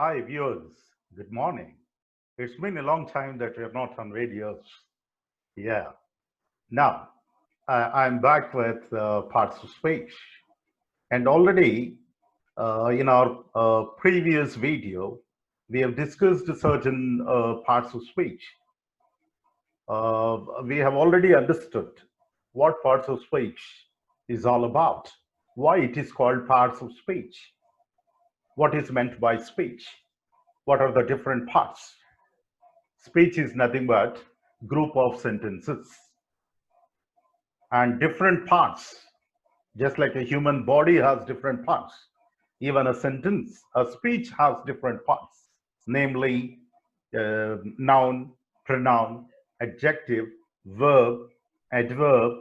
Hi, viewers. Good morning. It's been a long time that we are not on radios. Yeah. Now, I'm back with parts of speech. And already in our previous video, we have discussed certain parts of speech. We have already understood what parts of speech is all about, why it is called parts of speech, what is meant by speech, what are the different parts. Speech is nothing but group of sentences and different parts, just like a human body has different parts. Even a sentence, a speech has different parts, namely noun, pronoun, adjective, verb, adverb,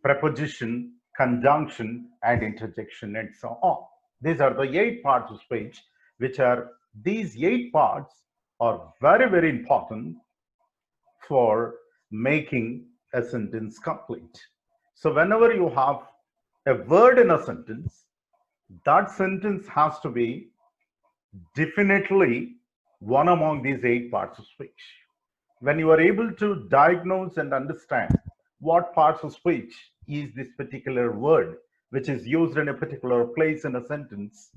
preposition, conjunction, and interjection, and so on. These are the 8 parts of speech, these 8 parts are very, very important for making a sentence complete. So whenever you have a word in a sentence, that sentence has to be definitely one among these 8 parts of speech. When you are able to diagnose and understand what parts of speech is this particular word which is used in a particular place in a sentence,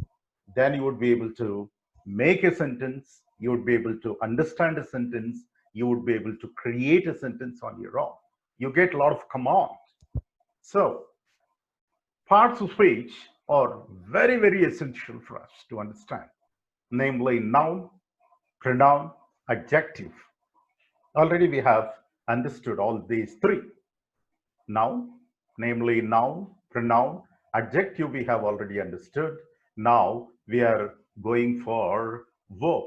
then you would be able to make a sentence, you would be able to understand a sentence, you would be able to create a sentence on your own. You get a lot of commands. So parts of speech are very, very essential for us to understand, namely noun, pronoun, adjective. Already we have understood all these 3. Noun, namely noun, pronoun, adjective we have already understood. Now we are going for verb.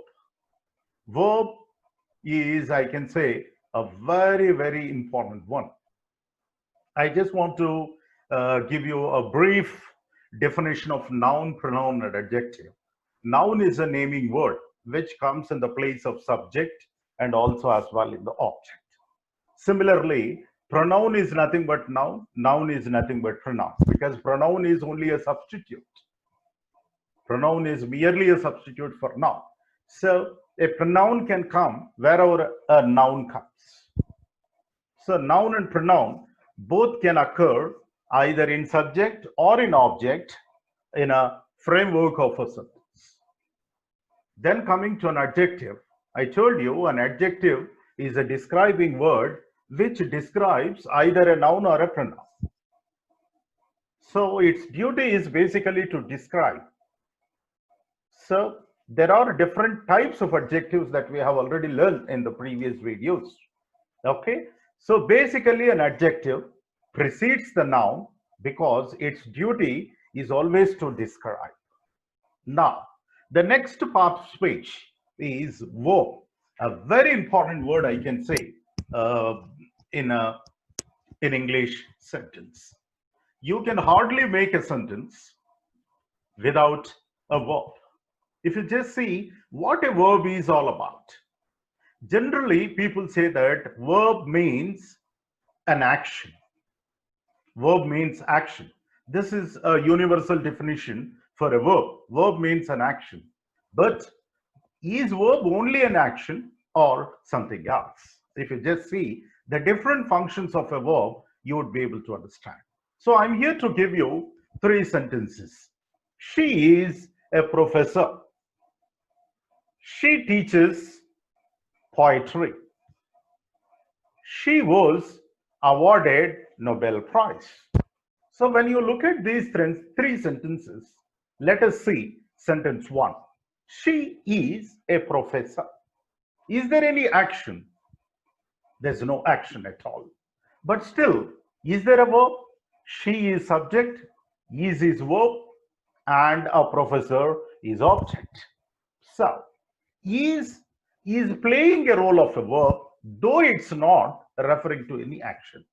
Verb is, I can say, a very, very important one. I just want to give you a brief definition of noun, pronoun, and adjective. Noun is a naming word which comes in the place of subject and also as well in the object. Similarly, pronoun is nothing but noun, noun is nothing but pronoun, because pronoun is only a substitute. Pronoun is merely a substitute for noun. So a pronoun can come wherever a noun comes. So noun and pronoun both can occur either in subject or in object in a framework of a sentence. Then coming to an adjective, I told you an adjective is a describing word which describes either a noun or a pronoun. So its duty is basically to describe. So there are different types of adjectives that we have already learned in the previous videos. Okay, so basically an adjective precedes the noun because its duty is always to describe. Now, the next part of speech is verb, a very important word I can say in English sentence. You can hardly make a sentence without a verb. If you just see what a verb is all about, generally people say that verb means an action. Verb means action. This is a universal definition for a verb. Verb means an action. But is verb only an action or something else? If you just see the different functions of a verb, you would be able to understand. So I'm here to give you 3 sentences. She is a professor. She teaches poetry. She was awarded Nobel Prize. So when you look at these 3 sentences, let us see sentence 1. She is a professor. Is there any action? There's no action at all. But still, is there a verb? She is subject, is verb, and a professor is object. So, is playing a role of a verb, though it's not referring to any action.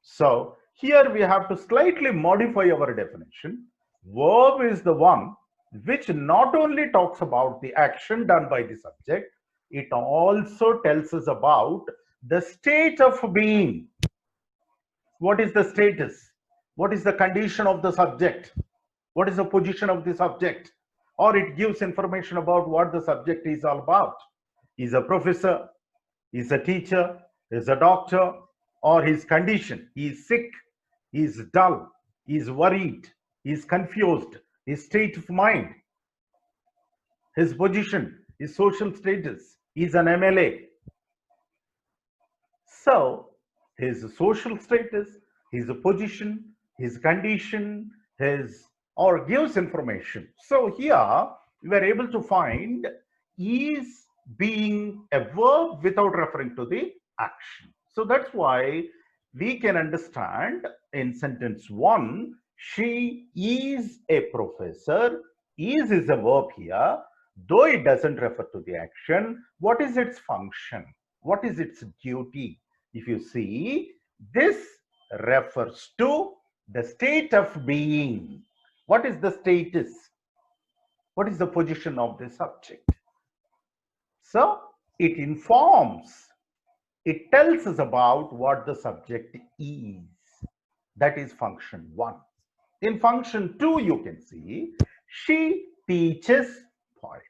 So here we have to slightly modify our definition. Verb is the one which not only talks about the action done by the subject, it also tells us about the state of being. What is the status? What is the condition of the subject? What is the position of the subject? or it gives information about what the subject is all about. Is a professor, is a teacher, is a doctor, or his condition. He is sick, he is dull, he is worried, he is confused, his state of mind, his position, his social status. He is an MLA. So his social status, his position, his condition, his or gives information. So here we are able to find is being a verb without referring to the action. So that's why we can understand in sentence 1, she is a professor. Is a verb here, though it doesn't refer to the action. What is its function? What is its duty? If you see, this refers to the state of being. What is the status? What is the position of the subject? So it informs, it tells us about what the subject is. That is function 1. In function 2, you can see she teaches poetry.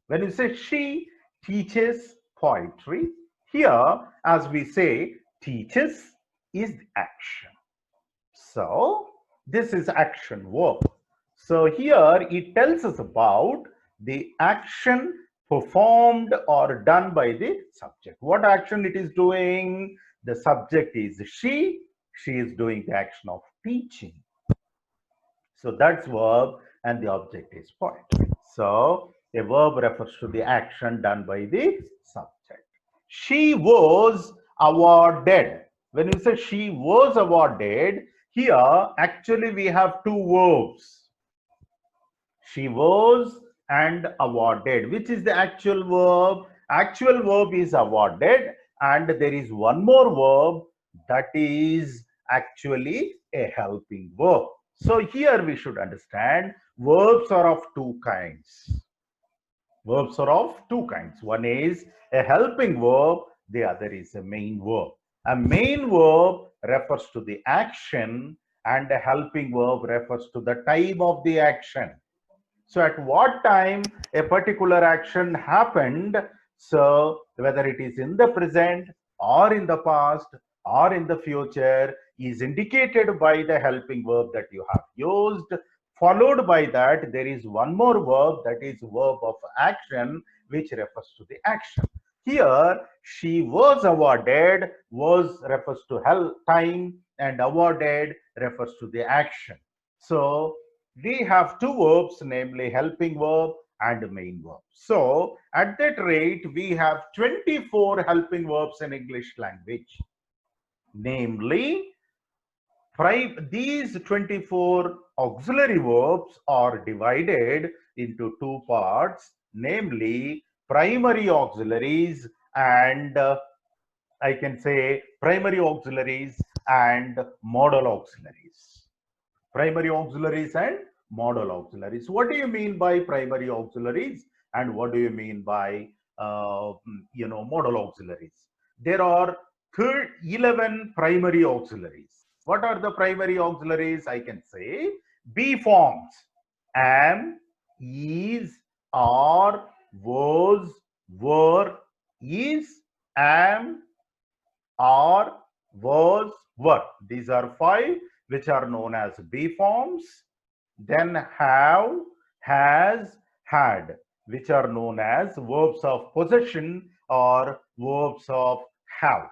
When you say she teaches poetry, here, as we say, teaches is the action. So this is action verb. So here it tells us about the action performed or done by the subject. What action it is doing? The subject is she. She is doing the action of teaching. So that's verb and the object is poetry. So a verb refers to the action done by the subject. She was awarded. When you say she was awarded, here actually we have two verbs. She was and awarded. Which is the actual verb? Actual verb is awarded, and there is one more verb that is actually a helping verb. So here we should understand verbs are of two kinds. Verbs are of two kinds. One is a helping verb, the other is a main verb. A main verb refers to the action and a helping verb refers to the time of the action. So at what time a particular action happened, so whether it is in the present or in the past or in the future is indicated by the helping verb that you have used. Followed by that, there is one more verb, that is verb of action, which refers to the action. Here, she was awarded, was refers to time and awarded refers to the action. So we have two verbs, namely helping verb and main verb. So at that rate, we have 24 helping verbs in English language. Namely, these 24 auxiliary verbs are divided into two parts, namely primary auxiliaries and I can say primary auxiliaries and modal auxiliaries. Primary auxiliaries and modal auxiliaries. What do you mean by primary auxiliaries and what do you mean by modal auxiliaries? There are 11 primary auxiliaries. What are the primary auxiliaries? I can say be forms: am, is, are, was, were, is, am, are, was, were. These are 5 which are known as be forms. Then have, has, had, which are known as verbs of possession or verbs of have.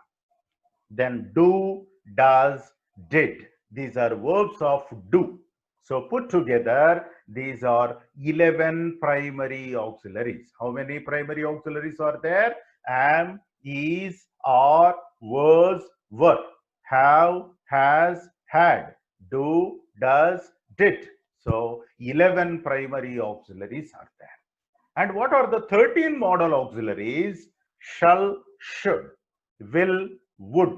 Then do, does, did. These are verbs of do. So put together, these are 11 primary auxiliaries. How many primary auxiliaries are there? Am, is, are, was, were, have, has, had, do, does, did. So 11 primary auxiliaries are there. And what are the 13 modal auxiliaries? Shall, should, will, would,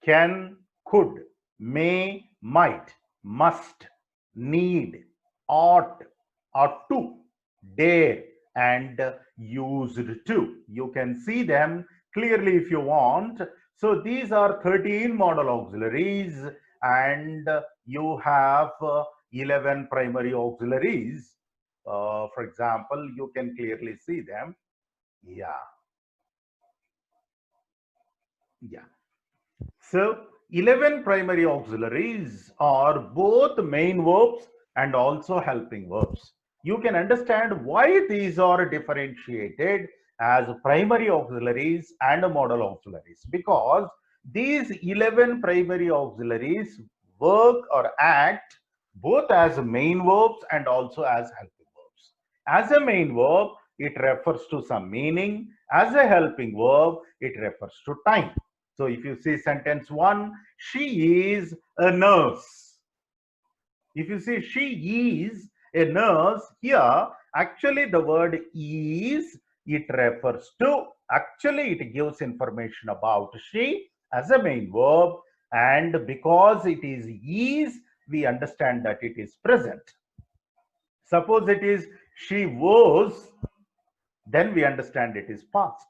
can, could, may, might, must, need, ought to, dare, and used to. You can see them clearly if you want. So these are 13 modal auxiliaries and you have 11 primary auxiliaries. For example, you can clearly see them. Yeah, yeah. So 11 primary auxiliaries are both main verbs and also helping verbs. You can understand why these are differentiated as primary auxiliaries and modal auxiliaries, because these 11 primary auxiliaries work or act both as main verbs and also as helping verbs. As a main verb, it refers to some meaning. As a helping verb, it refers to time. So if you see sentence 1, she is a nurse. If you say she is a nurse, here actually the word is, it refers to, actually it gives information about she as a main verb, and because it is, we understand that it is present. Suppose it is she was, then we understand it is past.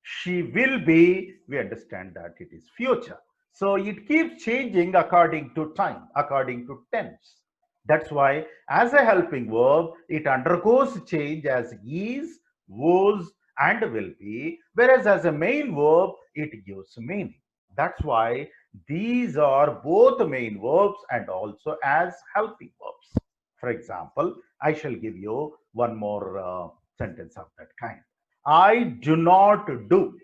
She will be, we understand that it is future. So it keeps changing according to time, according to tense. That's why as a helping verb, it undergoes change as is, was, and will be, whereas as a main verb, it gives meaning. That's why these are both main verbs and also as helping verbs. For example, I shall give you one more sentence of that kind. I do not do.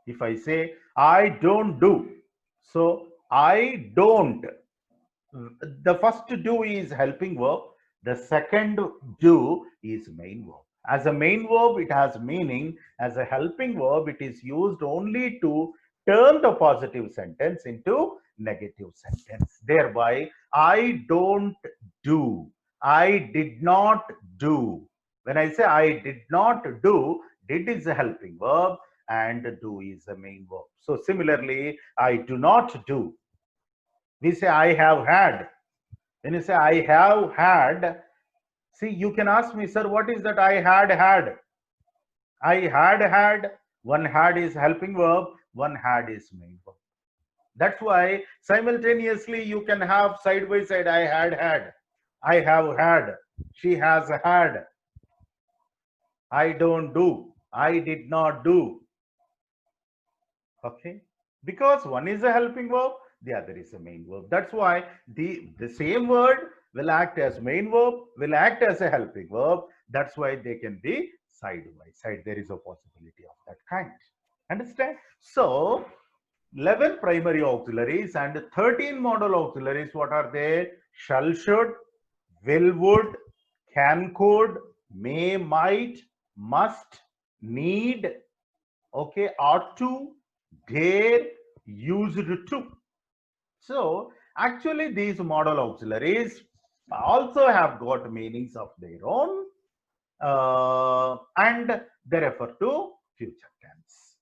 If I say I don't do, so I don't. The first do is helping verb. The second do is main verb. As a main verb, it has meaning. As a helping verb, it is used only to turn the positive sentence into negative sentence. Thereby, I don't do. I did not do. When I say I did not do, did is a helping verb and do is a main verb. So similarly, I do not do. We say I have had. When you say I have had, see, you can ask me, sir, what is that I had had? I had had, one had is helping verb, one had is main verb. That's why simultaneously you can have side by side, I had had, I have had, she has had, I don't do, I did not do. Okay, because one is a helping verb, the other is a main verb. That's why the same word will act as main verb, will act as a helping verb. That's why they can be side by side. There is a possibility of that kind. Understand? So 11 primary auxiliaries and 13 modal auxiliaries. What are they? Shall, should, will, would, can, could, may, might, must, need, okay, ought to, dare, used to. So actually these modal auxiliaries also have got meanings of their own, and they refer to future tense.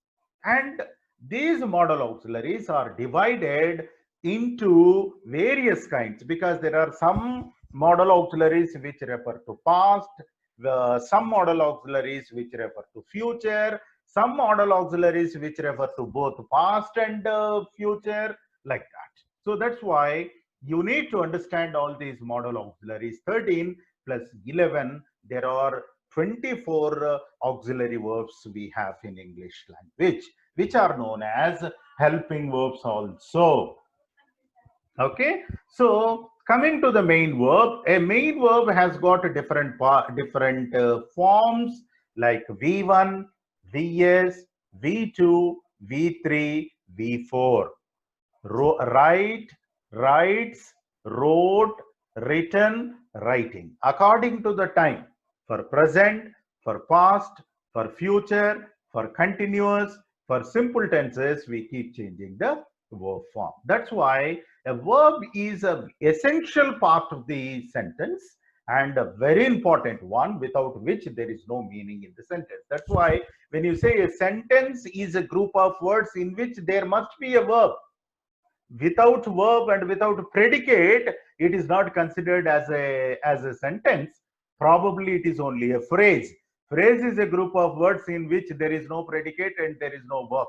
And these modal auxiliaries are divided into various kinds, because there are some modal auxiliaries which refer to past, some modal auxiliaries which refer to future, some modal auxiliaries which refer to both past and future, like that. So that's why you need to understand all these modal auxiliaries. 13 plus 11, there are 24 auxiliary verbs we have in English language, which are known as helping verbs also. Okay, so coming to the main verb, a main verb has got different forms like V1, Vs, V2, V3, V4. Write, writes, wrote, written, writing, according to the time. For present, for past, for future, for continuous, for simple tenses, we keep changing the verb form. That's why a verb is an essential part of the sentence and a very important one, without which there is no meaning in the sentence. That's why when you say a sentence is a group of words in which there must be a verb, without verb and without predicate, it is not considered as a sentence. Probably it is only a phrase. Phrase is a group of words in which there is no predicate and there is no verb.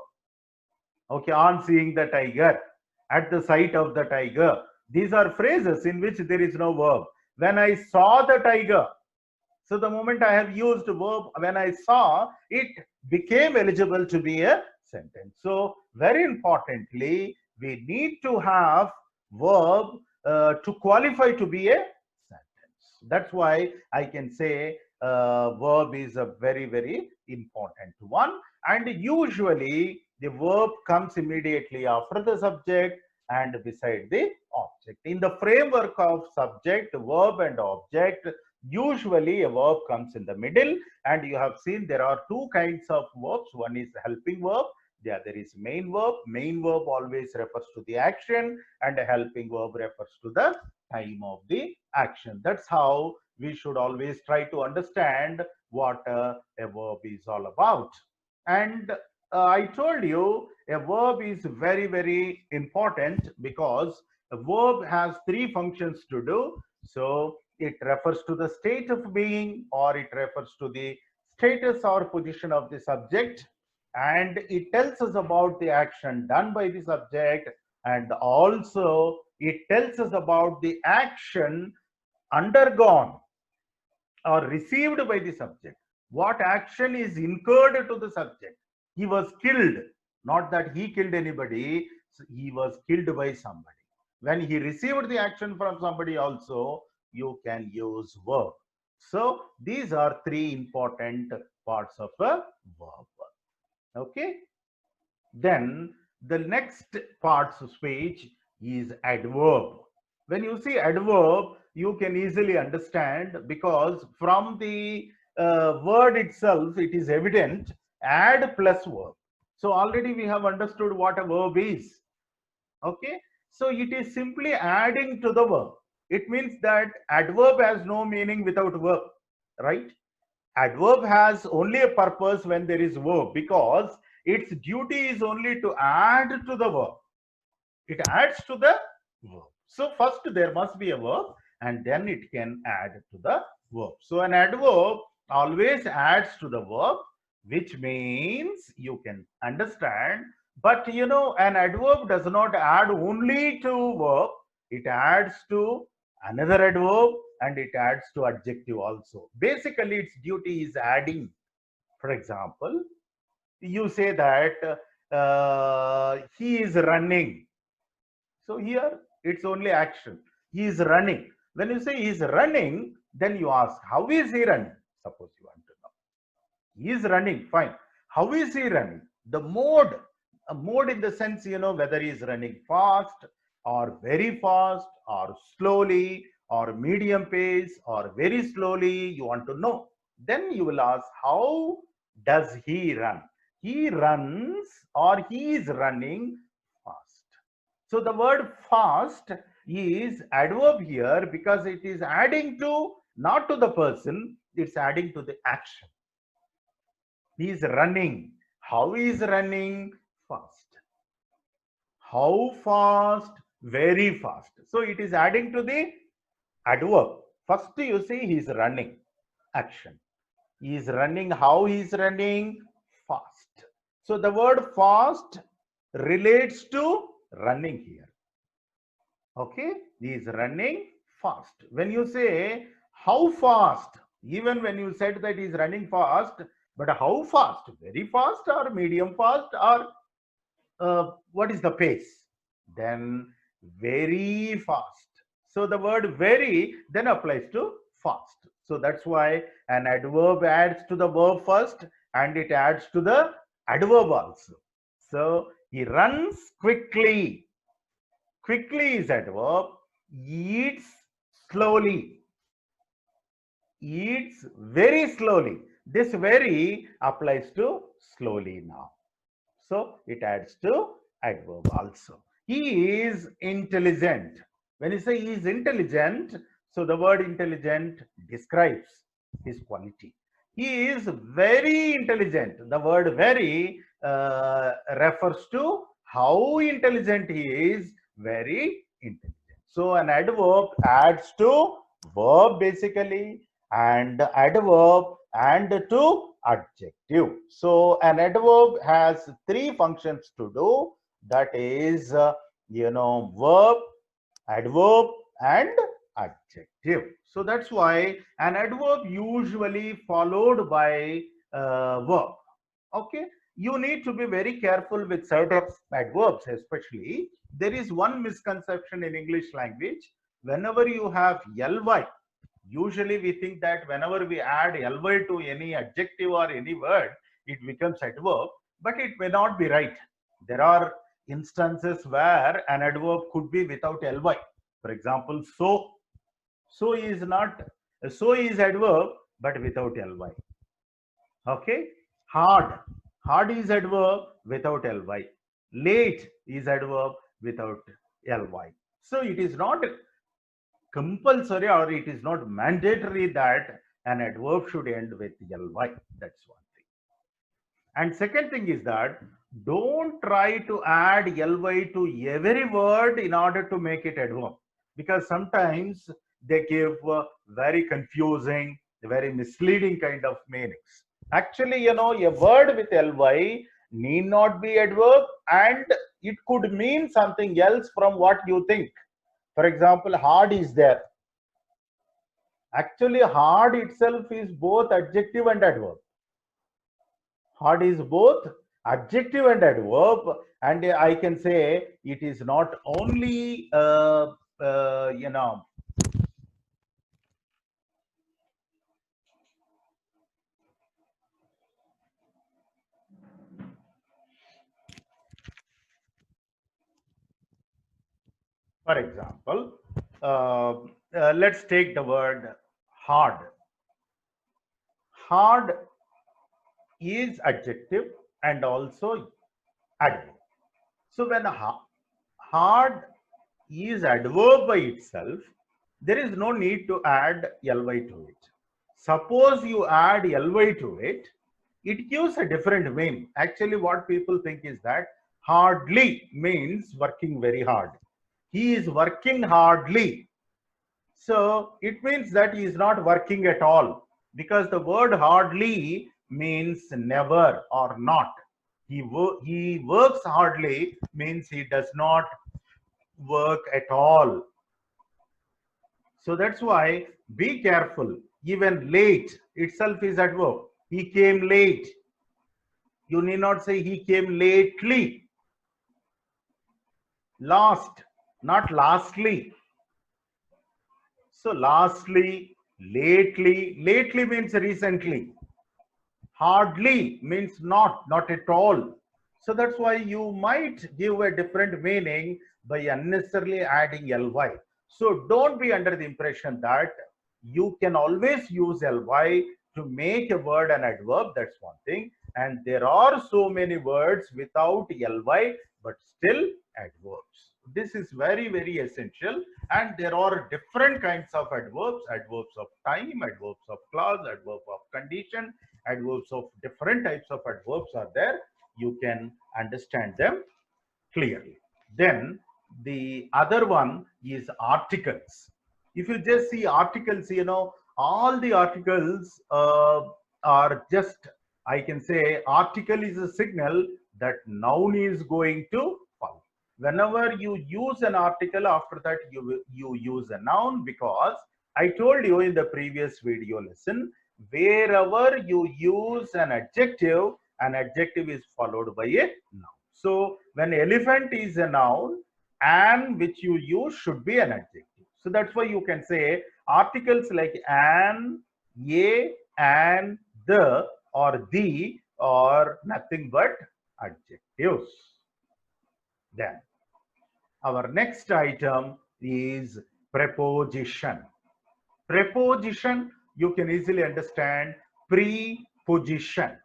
Okay, on seeing the tiger, at the sight of the tiger, these are phrases in which there is no verb. When I saw the tiger. So the moment I have used verb when I saw, it became eligible to be a sentence. So very importantly, we need to have verb to qualify to be a sentence. That's why I can say verb is a very, very important one. And usually the verb comes immediately after the subject and beside the object. In the framework of subject, verb and object, usually a verb comes in the middle, and you have seen there are two kinds of verbs. One is helping verb, the other is main verb. Main verb always refers to the action, and a helping verb refers to the time of the action. That's how we should always try to understand what a verb is all about. And I told you a verb is very, very important because a verb has three functions to do. So it refers to the state of being, or it refers to the status or position of the subject, and it tells us about the action done by the subject, and also it tells us about the action undergone or received by the subject. What action is incurred to the subject? He was killed, not that he killed anybody, he was killed by somebody. When he received the action from somebody also, you can use verb. So these are three important parts of a verb. Okay. Then the next parts of speech is adverb. When you see adverb, you can easily understand, because from the word itself, it is evident, add plus verb. So already we have understood what a verb is. Okay. So it is simply adding to the verb. It means that adverb has no meaning without verb, right? Adverb has only a purpose when there is verb, because its duty is only to add to the verb. It adds to the verb. So first there must be a verb, and then it can add to the verb. So an adverb always adds to the verb, which means you can understand. But you know, an adverb does not add only to verb, it adds to another adverb, and it adds to adjective also. Basically, its duty is adding. For example, you say that he is running. So here it's only action. He is running. When you say he is running, then you ask, how is he running? Suppose you want to know. He is running, fine. How is he running? The mode, a mode in the sense, you know, whether he is running fast or very fast or slowly or medium pace or very slowly, you want to know. Then you will ask, how does he run? He runs, or he is running fast. So the word fast is adverb here because it is adding to, not to the person, it's adding to the action. He is running. How is running? Fast. How fast? Very fast. So it is adding to the adverb. First you see he is running. Action. He is running. How he is running? Fast. So the word fast relates to running here. Okay. He is running fast. When you say how fast, even when you said that he is running fast, but how fast? Very fast or medium fast, or what is the pace? Then very fast. So the word very then applies to fast. So that's why an adverb adds to the verb first, and it adds to the adverb also. So he runs quickly. Quickly is adverb. Eats slowly. Eats very slowly. This very applies to slowly now. So it adds to adverb also. He is intelligent. When you say he is intelligent, so the word intelligent describes his quality. He is very intelligent. The word very refers to how intelligent he is, very intelligent. So an adverb adds to verb basically, and adverb and to adjective. So an adverb has three functions to do. That is, verb, adverb, and adjective. So that's why an adverb usually followed by verb. Okay, you need to be very careful with certain adverbs, especially there is one misconception in English language. Whenever you have ly, usually we think that whenever we add ly to any adjective or any word, it becomes adverb, but it may not be right. There are instances where an adverb could be without ly. For example, so is not, so is adverb but without ly. Okay, hard is adverb without ly. Late is adverb without ly. So it is not compulsory or it is not mandatory that an adverb should end with ly. That's one thing. And second thing is that don't try to add ly to every word in order to make it adverb, because sometimes they give very confusing, very misleading kind of meanings. Actually, a word with ly need not be adverb, and it could mean something else from what you think. For example, hard is there. Actually, hard itself is both adjective and adverb. Hard is both adjective and adverb, and I can say it is not only for example, let's take the word hard. Hard is adjective and also adverb. So when hard is adverb by itself, there is no need to add ly to it. Suppose you add ly to it, it gives a different meaning. Actually, what people think is that hardly means working very hard. He is working hardly. So it means that he is not working at all, because the word hardly means never or not. He works hardly means he does not work at all. So that's why be careful. Even late itself is adverb. He came late. You need not say he came lately. Last, not lastly. So lastly, lately means recently. Hardly means not at all. So that's why you might give a different meaning by unnecessarily adding ly. So don't be under the impression that you can always use ly to make a word an adverb. That's one thing. And there are so many words without ly, but still adverbs. This is very, very essential. And there are different kinds of adverbs: adverbs of time, adverbs of clause, adverb of condition, adverbs of different types of adverbs are there. You can understand them clearly. Then the other one is articles. If you just see articles, all the articles are just, I can say, article is a signal that noun is going to follow. Whenever you use an article, after that you use a noun, because I told you in the previous video lesson, wherever you use an adjective is followed by a noun. So when elephant is a noun, and which you use should be an adjective. So that's why you can say articles like an, a, and the, or the, or nothing but adjectives. Then our next item is preposition. Preposition, you can easily understand. Preposition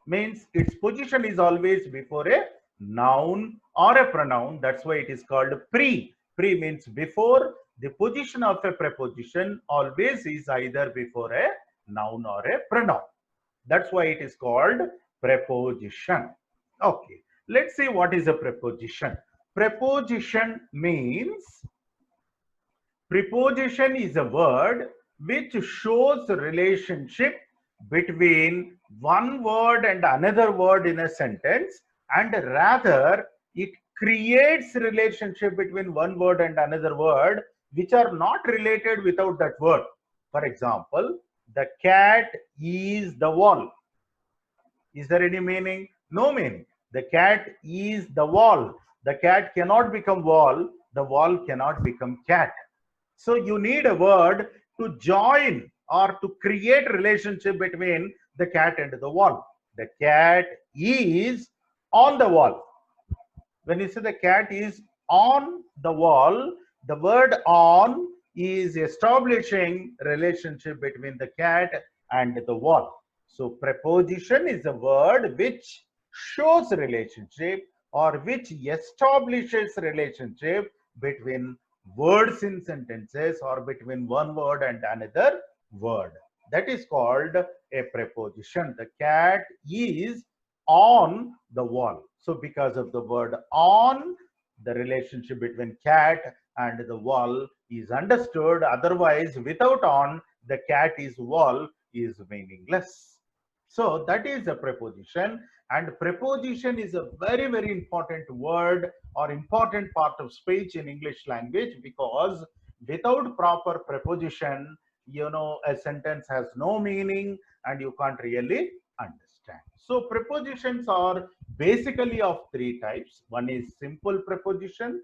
means its position is always before a noun or a pronoun. That's why it is called pre. Pre means before. The position of a preposition always is either before a noun or a pronoun. That's why it is called preposition. Okay, let's see what is a preposition. Preposition means, preposition is a word which shows relationship between one word and another word in a sentence, and rather it creates relationship between one word and another word which are not related without that word. For example, the cat is the wall. Is there any meaning? No meaning. The cat is the wall. The cat cannot become wall. The wall cannot become cat. So you need a word to join or to create relationship between the cat and the wall. The cat is on the wall. When you say the cat is on the wall, the word on is establishing relationship between the cat and the wall. So preposition is a word which shows relationship or which establishes relationship between words in sentences or between one word and another word. That is called a preposition. The cat is on the wall. So because of the word on, the relationship between cat and the wall is understood. Otherwise, without on, the cat is wall is meaningless. So that is a preposition, and preposition is a very, very important word or important part of speech in English language, because without proper preposition, a sentence has no meaning and you can't really understand. So prepositions are basically of three types. One is simple preposition,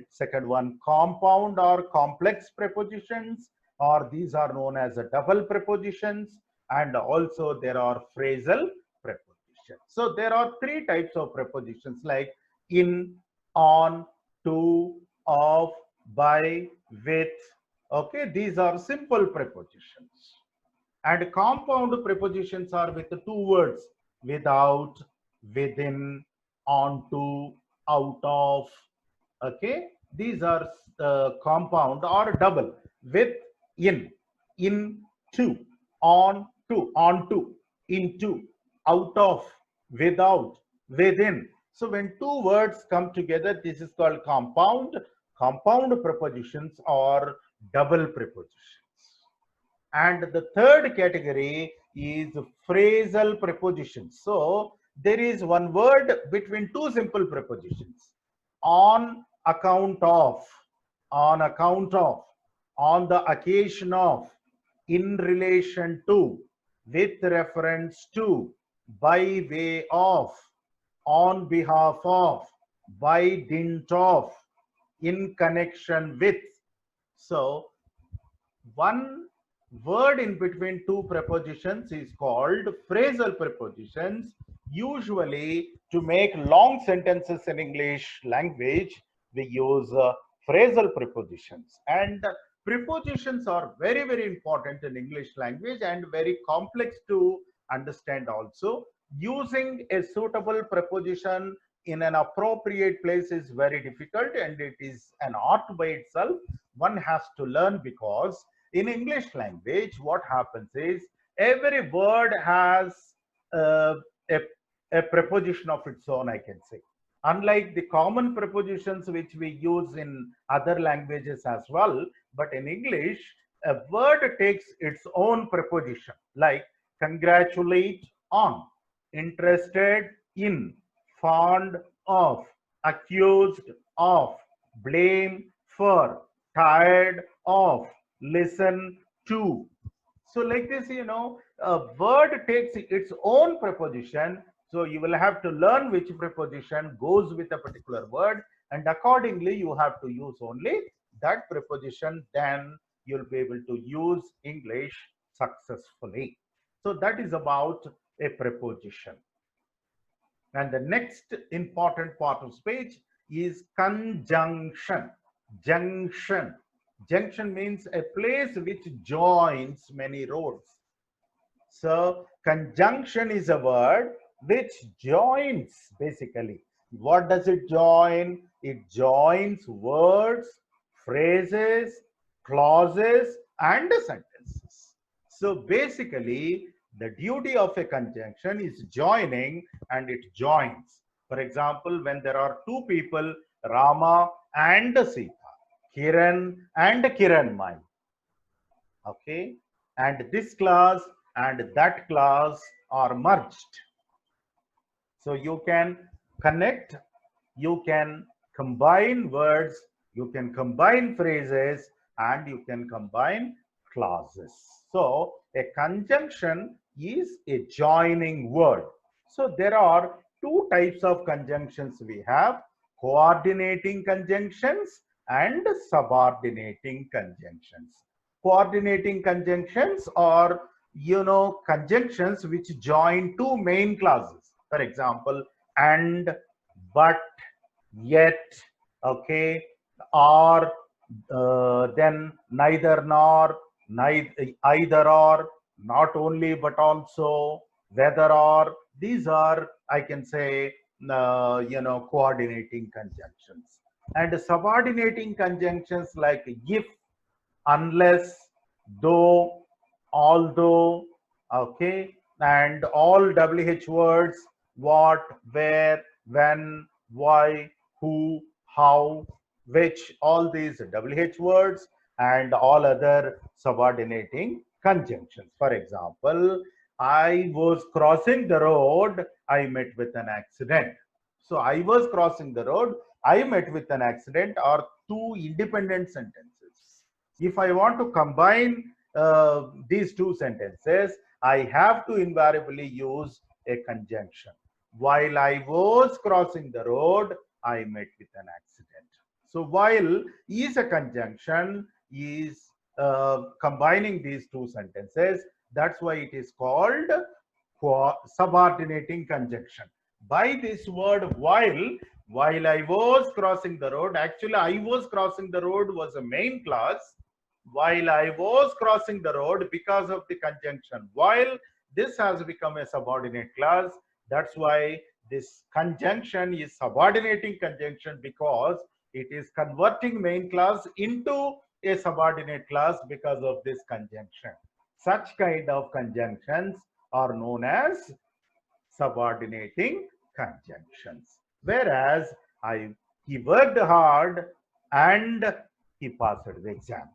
second one compound or complex prepositions, or these are known as double prepositions, and also there are phrasal prepositions. So there are three types of prepositions like in, on, to, of, by, with. Okay, these are simple prepositions. And compound prepositions are with the two words, without, within, onto, out of. Okay, these are compound or double. With, in, to, on to, onto, into, out of, without, within. So when two words come together, this is called compound. Compound prepositions or double prepositions. And the third category is phrasal prepositions. So there is one word between two simple prepositions. On account of, on account of, on the occasion of, in relation to, with reference to, by way of, on behalf of, by dint of, in connection with. So one word in between two prepositions is called phrasal prepositions. Usually to make long sentences in English language, we use phrasal prepositions. And prepositions are very, very important in English language and very complex to understand also. Using a suitable preposition in an appropriate place is very difficult, and it is an art by itself. One has to learn, because in English language, what happens is every word has uh, a, a preposition of its own, I can say. Unlike the common prepositions which we use in other languages as well, but in English, a word takes its own preposition, like congratulate on, interested in, fond of, accused of, blame for, tired of, listen to. So like this, a word takes its own preposition. So you will have to learn which preposition goes with a particular word, and accordingly you have to use only that preposition. Then you'll be able to use English successfully. So that is about a preposition. And the next important part of speech is conjunction. Junction. Junction means a place which joins many roads. So conjunction is a word which joins, basically. What does it join? It joins words, phrases, clauses, and sentences. So basically, the duty of a conjunction is joining, and it joins. For example, when there are two people, Rama and Sita, Kiran and Kiranmai. Okay, and this class and that class are merged. So you can connect, you can combine words, you can combine phrases, and you can combine clauses. So a conjunction is a joining word. So there are two types of conjunctions we have: coordinating conjunctions and subordinating conjunctions. Coordinating conjunctions are, conjunctions which join two main clauses. For example, and, but, yet, okay, or, then neither nor, neither, either or, not only but also, whether or. These are, I can say, coordinating conjunctions. And subordinating conjunctions like if, unless, though, although, okay, and all WH words: what, where, when, why, who, how, which, all these WH words and all other subordinating conjunctions. For example, I was crossing the road, I met with an accident. So I was crossing the road, I met with an accident are two independent sentences. If I want to combine these two sentences, I have to invariably use a conjunction. While I was crossing the road, I met with an accident. So while is a conjunction, is combining these two sentences. That's why it is called subordinating conjunction. By this word while I was crossing the road, actually I was crossing the road was a main clause. While I was crossing the road, because of the conjunction while, this has become a subordinate clause. That's why this conjunction is subordinating conjunction, because it is converting main clause into a subordinate clause because of this conjunction. Such kind of conjunctions are known as subordinating conjunctions. Whereas he worked hard and he passed the exam.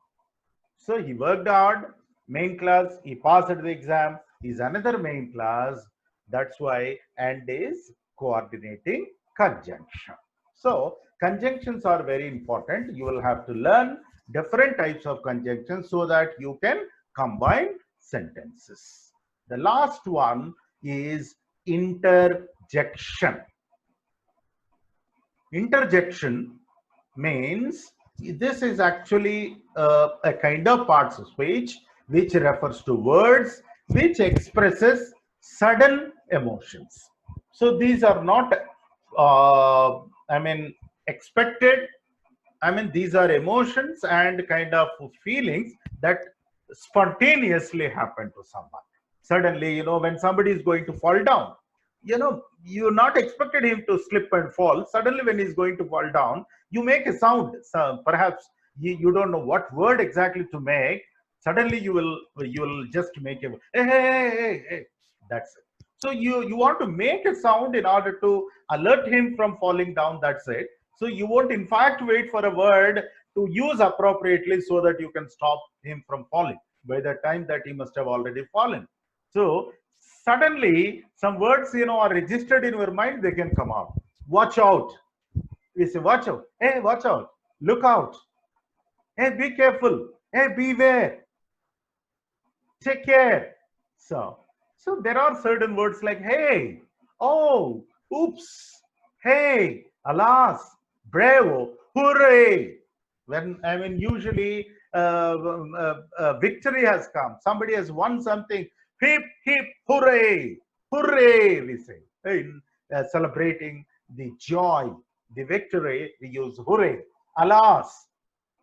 So he worked hard, main clause, he passed the exam is another main clause. That's why and is coordinating conjunction. So conjunctions are very important. You will have to learn different types of conjunctions so that you can combine sentences. The last one is interjection. Interjection means this is actually a kind of parts of speech which refers to words which expresses sudden emotions. So these are not expected. These are emotions and kind of feelings that spontaneously happen to someone. Suddenly, when somebody is going to fall down, you're not expected him to slip and fall. Suddenly, when he's going to fall down, you make a sound. So perhaps you don't know what word exactly to make. Suddenly, you will just make a hey, hey, hey, hey, hey. That's it. So you want to make a sound in order to alert him from falling down. That's it. So you won't in fact wait for a word to use appropriately so that you can stop him from falling. By the time that he must have already fallen. So suddenly some words are registered in your mind, they can come out. Watch out. We say watch out. Hey, watch out. Look out. Hey, be careful. Hey, beware. Take care. So there are certain words like hey, oh, oops, hey, alas, bravo, hooray. When usually victory has come, somebody has won something, hip hip hooray, hooray, we say. In celebrating the joy, the victory, we use hooray. Alas,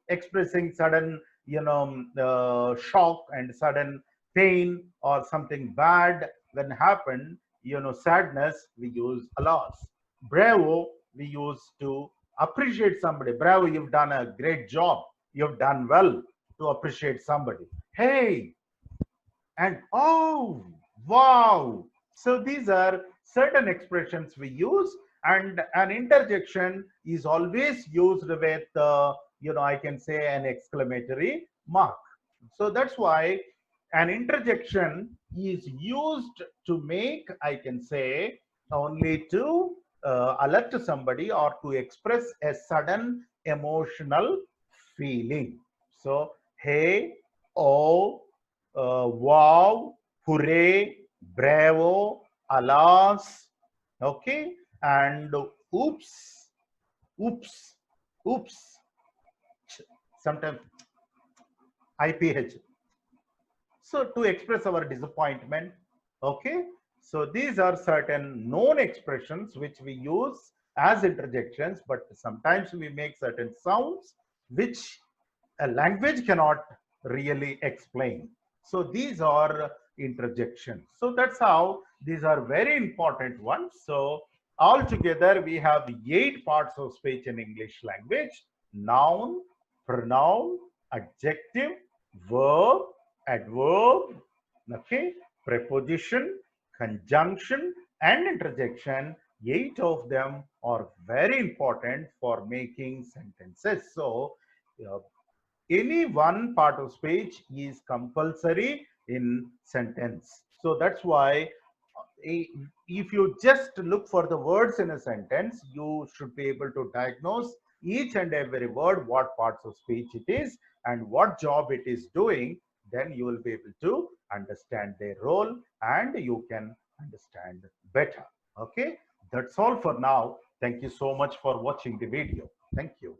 expressing sudden shock and sudden pain or something bad when happened, sadness, we use alas. Bravo, we use to appreciate somebody. Bravo, you've done a great job, you've done well, to appreciate somebody. Hey, and oh, wow. So these are certain expressions we use, and an interjection is always used with I can say an exclamatory mark. So that's why an interjection is used to make, I can say, only to alert somebody or to express a sudden emotional feeling. So, hey, oh, wow, hooray, bravo, alas, okay, and oops, oops, oops, sometimes IPH. So to express our disappointment, okay. So these are certain known expressions which we use as interjections, but sometimes we make certain sounds which a language cannot really explain. So these are interjections. So that's how these are very important ones. So altogether we have 8 parts of speech in English language: noun, pronoun, adjective, verb, adverb, okay, preposition, conjunction, and interjection. 8 of them are very important for making sentences. So uh, any one part of speech is compulsory in sentence. So that's why if you just look for the words in a sentence, you should be able to diagnose each and every word, what parts of speech it is and what job it is doing. Then you will be able to understand their role and you can understand better. Okay, that's all for now. Thank you so much for watching the video. Thank you.